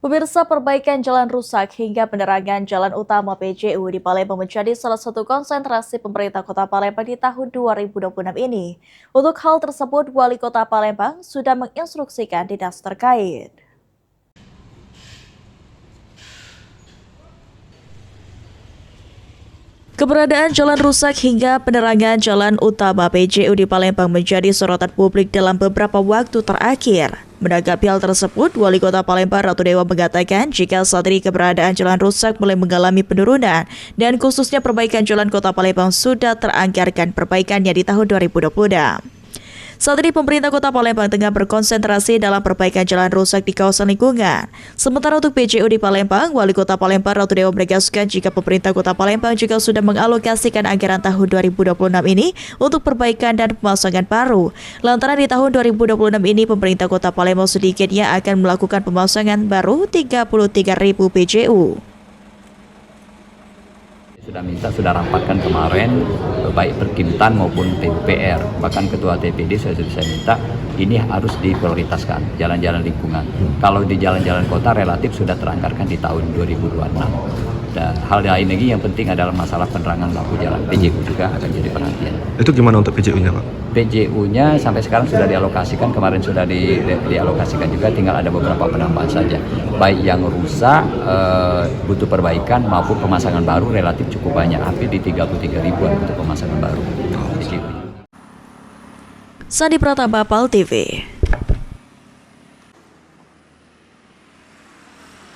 Pemirsa, perbaikan jalan rusak hingga penerangan jalan utama PJU di Palembang menjadi salah satu konsentrasi pemerintah Kota Palembang di tahun 2026 ini. Untuk hal tersebut, Wali Kota Palembang sudah menginstruksikan dinas terkait. Keberadaan jalan rusak hingga penerangan jalan utama PJU di Palembang menjadi sorotan publik dalam beberapa waktu terakhir. Menanggapi hal tersebut, Wali Kota Palembang Ratu Dewa mengatakan jika saat ini keberadaan jalan rusak mulai mengalami penurunan dan khususnya perbaikan jalan Kota Palembang sudah teranggarkan perbaikannya di tahun 2026. Saat ini pemerintah Kota Palembang tengah berkonsentrasi dalam perbaikan jalan rusak di kawasan lingkungan. Sementara untuk PJU di Palembang, Wali Kota Palembang Ratu Dewa menegaskan jika pemerintah Kota Palembang juga sudah mengalokasikan anggaran tahun 2026 ini untuk perbaikan dan pemasangan baru. Lantaran di tahun 2026 ini pemerintah Kota Palembang sedikitnya akan melakukan pemasangan baru 33.000 PJU. Sudah rapatkan kemarin baik Perkintan maupun PUPR, bahkan Ketua TPD saya minta ini harus diprioritaskan jalan-jalan lingkungan. Kalau di jalan-jalan kota relatif sudah teranggarkan di tahun 2026. Dan hal lain lagi yang penting adalah masalah penerangan lampu jalan. PJU juga akan jadi perhatian. Itu gimana untuk PJU-nya, Pak? PJU-nya sampai sekarang sudah dialokasikan, kemarin sudah dialokasikan juga, tinggal ada beberapa penambahan saja. Baik yang rusak, butuh perbaikan maupun pemasangan baru relatif cukup banyak, hampir di 33.000-an untuk pemasangan baru. Sandi Pratama, PAL TV.